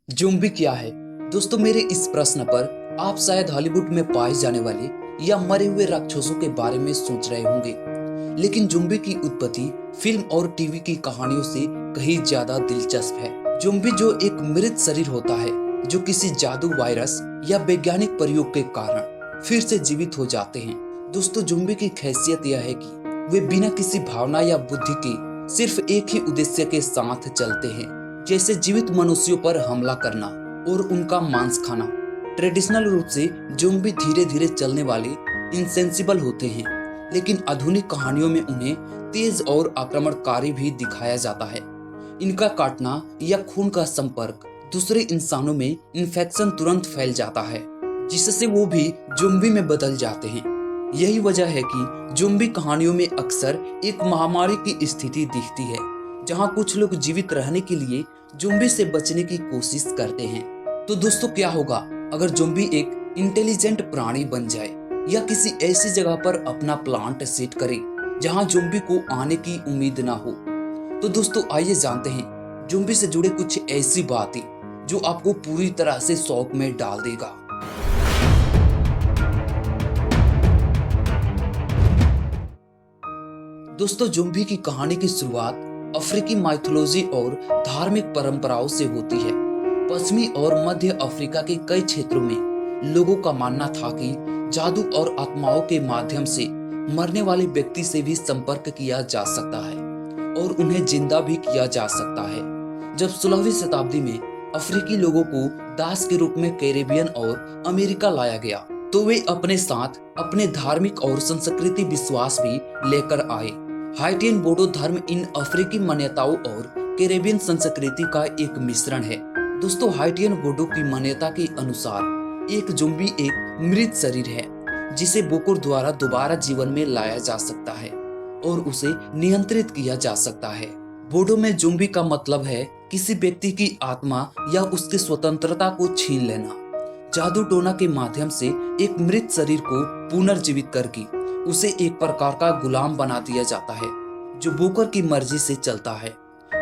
Zombie क्या है? दोस्तों, मेरे इस प्रश्न पर आप शायद हॉलीवुड में पाए जाने वाले या मरे हुए राक्षसों के बारे में सोच रहे होंगे। लेकिन ज़ॉम्बी की उत्पत्ति फिल्म और टीवी की कहानियों से कहीं ज्यादा दिलचस्प है। ज़ॉम्बी जो एक मृत शरीर होता है जो किसी जादू, वायरस या वैज्ञानिक प्रयोग के कारण फिर से जीवित हो जाते हैं। दोस्तों, ज़ॉम्बी की खासियत यह है कि वे बिना किसी भावना या बुद्धि के सिर्फ एक ही उद्देश्य के साथ चलते हैं, जैसे जीवित मनुष्यों पर हमला करना और उनका मांस खाना। ट्रेडिशनल रूप से ज़ॉम्बी धीरे धीरे चलने वाले इनसेंसिबल होते हैं, लेकिन आधुनिक कहानियों में उन्हें तेज और आक्रमणकारी भी दिखाया जाता है। इनका काटना या खून का संपर्क दूसरे इंसानों में इन्फेक्शन तुरंत फैल जाता है, जिससे वो भी ज़ॉम्बी में बदल जाते हैं। यही वजह है कि ज़ॉम्बी कहानियों में अक्सर एक महामारी की स्थिति दिखती है, जहां कुछ लोग जीवित रहने के लिए ज़ॉम्बी से बचने की कोशिश करते हैं। तो दोस्तों, क्या होगा अगर ज़ॉम्बी एक इंटेलिजेंट प्राणी बन जाए या किसी ऐसी जगह पर अपना प्लांट सेट करे जहां ज़ॉम्बी को आने की उम्मीद ना हो? तो दोस्तों, आइए जानते हैं ज़ॉम्बी से जुड़े कुछ ऐसी बातें जो आपको पूरी तरह से शॉक में डाल देगा। दोस्तों, ज़ॉम्बी की कहानी की शुरुआत अफ्रीकी माइथोलॉजी और धार्मिक परंपराओं से होती है। पश्चिमी और मध्य अफ्रीका के कई क्षेत्रों में लोगों का मानना था कि जादू और आत्माओं के माध्यम से मरने वाले व्यक्ति से भी संपर्क किया जा सकता है और उन्हें जिंदा भी किया जा सकता है। जब 16वीं शताब्दी में अफ्रीकी लोगों को दास के रूप में कैरेबियन और अमेरिका लाया गया, तो वे अपने साथ अपने धार्मिक और संस्कृति विश्वास भी लेकर आए। हाइटियन बोडो धर्म इन अफ्रीकी मान्यताओं और कैरेबियन संस्कृति का एक मिश्रण है। दोस्तों, हाइटियन बोडो की मान्यता के अनुसार एक ज़ॉम्बी एक मृत शरीर है जिसे बोकोर द्वारा दोबारा जीवन में लाया जा सकता है और उसे नियंत्रित किया जा सकता है। बोडो में ज़ॉम्बी का मतलब है किसी व्यक्ति की आत्मा या उसकी स्वतंत्रता को छीन लेना। जादू टोना के माध्यम से एक मृत शरीर को पुनर्जीवित करके उसे एक प्रकार का गुलाम बना दिया जाता है जो बोकर की मर्जी से चलता है।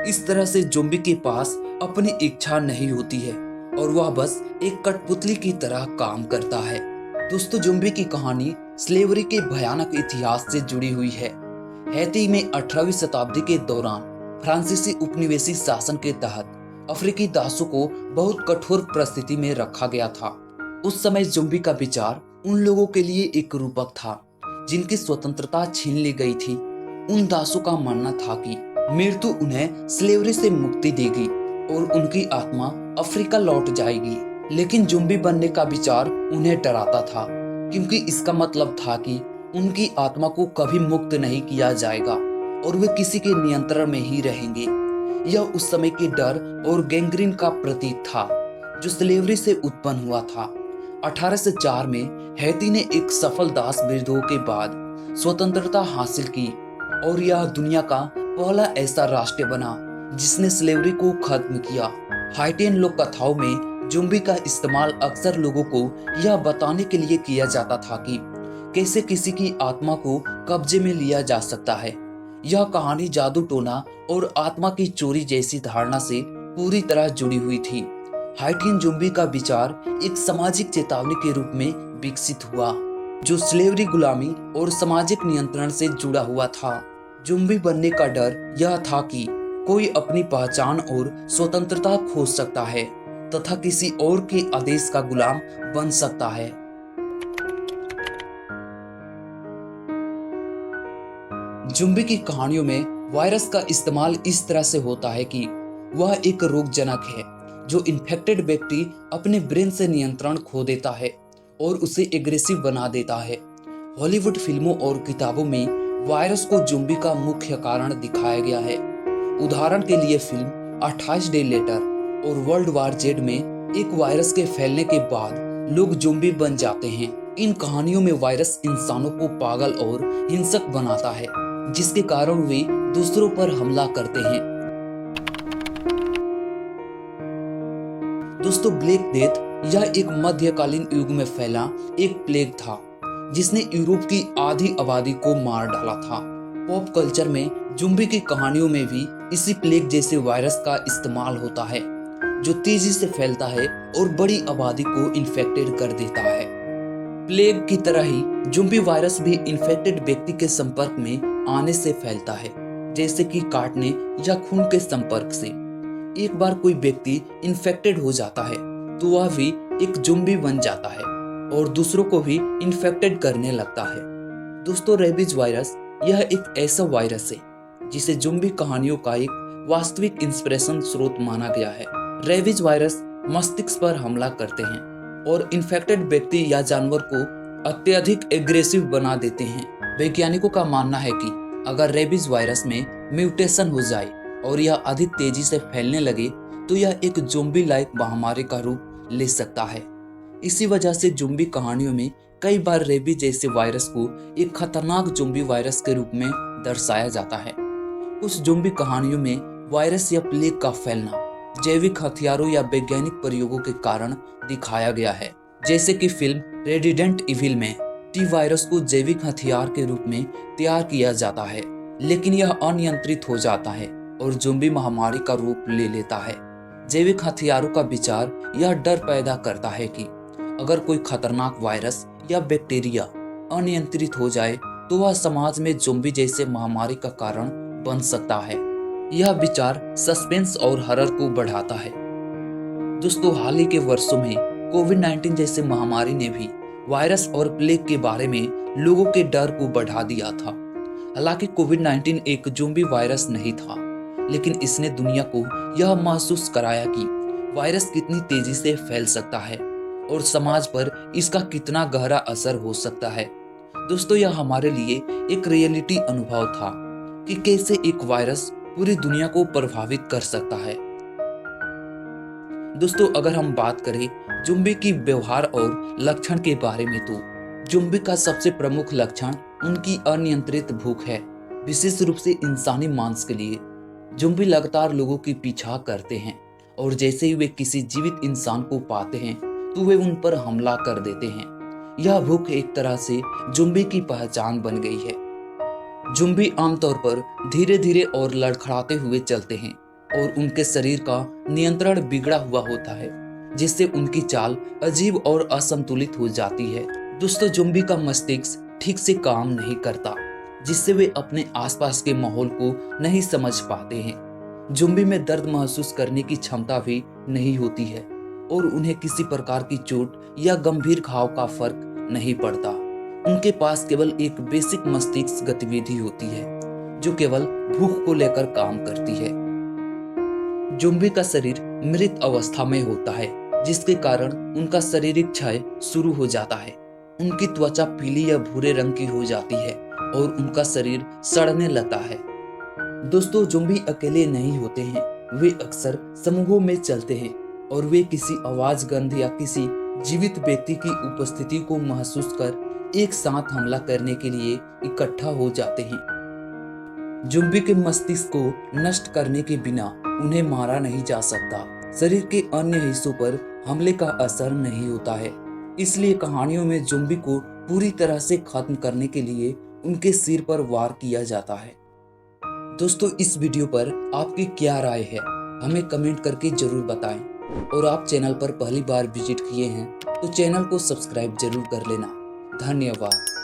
इस तरह से ज़ॉम्बी के पास अपनी इच्छा नहीं होती है और वह बस एक कठपुतली की तरह काम करता है। दोस्तों, ज़ॉम्बी की कहानी स्लेवरी के भयानक इतिहास से जुड़ी हुई है। हैती में 18वीं शताब्दी के दौरान फ्रांसीसी उपनिवेशी शासन के तहत अफ्रीकी दासों को बहुत कठोर परिस्थिति में रखा गया था। उस समय ज़ॉम्बी का विचार उन लोगों के लिए एक रूपक था जिनकी स्वतंत्रता छीन ली गई थी। उन दासों का मानना था कि मृत्यु उन्हें स्लेवरी से मुक्ति देगी और उनकी आत्मा अफ्रीका लौट जाएगी। लेकिन ज़ॉम्बी बनने का विचार उन्हें डराता था, क्योंकि इसका मतलब था कि उनकी आत्मा को कभी मुक्त नहीं किया जाएगा और वे किसी के नियंत्रण में ही रहेंगे। यह उस समय के डर और गैंग्रीन का प्रतीक था जो स्लेवरी से उत्पन्न हुआ था। 1804 में हैती ने एक सफल दास विद्रोह के बाद स्वतंत्रता हासिल की और यह दुनिया का पहला ऐसा राष्ट्र बना जिसने स्लेवरी को खत्म किया। हाइटियन लोक कथाओं में ज़ॉम्बी का इस्तेमाल अक्सर लोगों को यह बताने के लिए किया जाता था कि कैसे किसी की आत्मा को कब्जे में लिया जा सकता है। यह कहानी जादू टोना और आत्मा की चोरी जैसी धारणा से पूरी तरह जुड़ी हुई थी। हाइटियन ज़ॉम्बी का विचार एक सामाजिक चेतावनी के रूप में विकसित हुआ जो स्लेवरी, गुलामी और सामाजिक नियंत्रण से जुड़ा हुआ था। ज़ॉम्बी बनने का डर यह था कि कोई अपनी पहचान और स्वतंत्रता खो सकता है तथा किसी और के आदेश का गुलाम बन सकता है। ज़ॉम्बी की कहानियों में वायरस का इस्तेमाल इस तरह से होता है कि वह एक रोगजनक है जो इन्फेक्टेड व्यक्ति अपने ब्रेन से नियंत्रण खो देता है और उसे एग्रेसिव बना देता है। हॉलीवुड फिल्मों और किताबों में वायरस को ज़ॉम्बी का मुख्य कारण दिखाया गया है। उदाहरण के लिए फिल्म 28 डे लेटर और वर्ल्ड वार जेड में एक वायरस के फैलने के बाद लोग ज़ॉम्बी बन जाते हैं। इन कहानियों में वायरस इंसानों को पागल और हिंसक बनाता है, जिसके कारण वे दूसरों पर हमला करते हैं। दोस्तों, ब्लैक डेथ यह एक मध्यकालीन युग में फैला एक प्लेग था जिसने यूरोप की आधी आबादी को मार डाला था। पॉप कल्चर में ज़ॉम्बी की कहानियों में भी इसी प्लेग जैसे वायरस का इस्तेमाल होता है। जो तेजी से फैलता है और बड़ी आबादी को इन्फेक्टेड कर देता है। प्लेग की तरह ही ज़ॉम्बी वायरस भी इन्फेक्टेड व्यक्ति के संपर्क में आने से फैलता है, जैसे कि काटने या खून के संपर्क से। एक बार कोई व्यक्ति इन्फेक्टेड हो जाता है तो वह भी एक ज़ॉम्बी बन जाता है और दूसरों को भी इन्फेक्टेड करने लगता है। दोस्तों, रेबीज वायरस यह एक ऐसा वायरस है जिसे ज़ॉम्बी कहानियों का एक वास्तविक इंस्पिरेशन स्रोत माना गया है। रेबीज वायरस मस्तिष्क पर हमला करते हैं और इन्फेक्टेड व्यक्ति या जानवर को अत्यधिक एग्रेसिव बना देते हैं। वैज्ञानिकों का मानना है कि अगर रेबीज वायरस में म्यूटेशन हो जाए और यह अधिक तेजी से फैलने लगे तो यह एक ज़ॉम्बी लाइक महामारी का रूप ले सकता है। इसी वजह से ज़ॉम्बी कहानियों में कई बार रेबीज जैसे वायरस को एक खतरनाक ज़ॉम्बी वायरस के रूप में दर्शाया जाता है। कुछ ज़ॉम्बी कहानियों में वायरस या प्लेग का फैलना जैविक हथियारों या वैज्ञानिक प्रयोगों के कारण दिखाया गया है, जैसे कि फिल्म रेजिडेंट इविल में टी वायरस को जैविक हथियार के रूप में तैयार किया जाता है, लेकिन यह अनियंत्रित हो जाता है और ज़ॉम्बी महामारी का रूप ले लेता है। जैविक हथियारों का विचार यह डर पैदा करता है कि अगर कोई खतरनाक वायरस या बैक्टीरिया अनियंत्रित हो जाए तो वह समाज में ज़ॉम्बी जैसे महामारी का कारण बन सकता है। यह विचार सस्पेंस और हॉरर को बढ़ाता है। दोस्तों, हाल ही के वर्षों में कोविड-19 जैसे महामारी ने भी वायरस और प्लेग के बारे में लोगों के डर को बढ़ा दिया था। हालांकि कोविड-19 एक ज़ॉम्बी वायरस नहीं था, लेकिन इसने दुनिया को यह महसूस कराया कि वायरस कितनी तेजी से फैल सकता है और समाज पर इसका कितना गहरा असर हो सकता है। दोस्तों, यह हमारे लिए एक रियलिटी अनुभव था कि कैसे एक वायरस पूरी दुनिया को प्रभावित कर सकता है। दोस्तों, अगर हम बात करें ज़ॉम्बी की व्यवहार और लक्षण के बारे में तो ज़ॉम्बी का सबसे प्रमुख लक्षण उनकी अनियंत्रित भूख है, विशेष रूप से इंसानी मांस के लिए। ज़ॉम्बी लगातार लोगों की पीछा करते हैं और जैसे ही वे किसी जीवित इंसान को पाते हैं तो वे उन पर हमला कर देते हैं। यह भूख एक तरह से ज़ॉम्बी की पहचान बन गई है। ज़ॉम्बी आमतौर पर धीरे धीरे और लड़खड़ाते हुए चलते हैं और उनके शरीर का नियंत्रण बिगड़ा हुआ होता है, जिससे उनकी चाल अजीब और असंतुलित हो जाती है। दोस्तों, ज़ॉम्बी का मस्तिष्क ठीक से काम नहीं करता, जिससे वे अपने आसपास के माहौल को नहीं समझ पाते हैं। ज़ॉम्बी में दर्द महसूस करने की क्षमता भी नहीं होती है और उन्हें किसी प्रकार की चोट या गंभीर घाव का फर्क नहीं पड़ता। उनके पास केवल एक बेसिक मस्तिष्क गतिविधि होती है जो केवल भूख को लेकर काम करती है। ज़ॉम्बी का शरीर मृत अवस्था में होता है, जिसके कारण उनका शारीरिक क्षय शुरू हो जाता है। उनकी त्वचा पीली या भूरे रंग की हो जाती है और उनका शरीर सड़ने लगता है। दोस्तों, ज़ॉम्बी अकेले नहीं होते हैं, वे अक्सर समूहों में चलते हैं और वे किसी आवाज, गंध या किसी जीवित व्यक्ति की उपस्थिति को महसूस कर एक साथ हमला करने के लिए इकट्ठा हो जाते हैं। ज़ॉम्बी के मस्तिष्क को नष्ट करने के बिना उन्हें मारा नहीं जा सकता। शरीर के अन्य हिस्सों पर हमले का असर नहीं होता है, इसलिए कहानियों में ज़ॉम्बी को पूरी तरह से खत्म करने के लिए उनके सिर पर वार किया जाता है। दोस्तों, इस वीडियो पर आपकी क्या राय है, हमें कमेंट करके जरूर बताएं और आप चैनल पर पहली बार विजिट किए हैं तो चैनल को सब्सक्राइब जरूर कर लेना। धन्यवाद।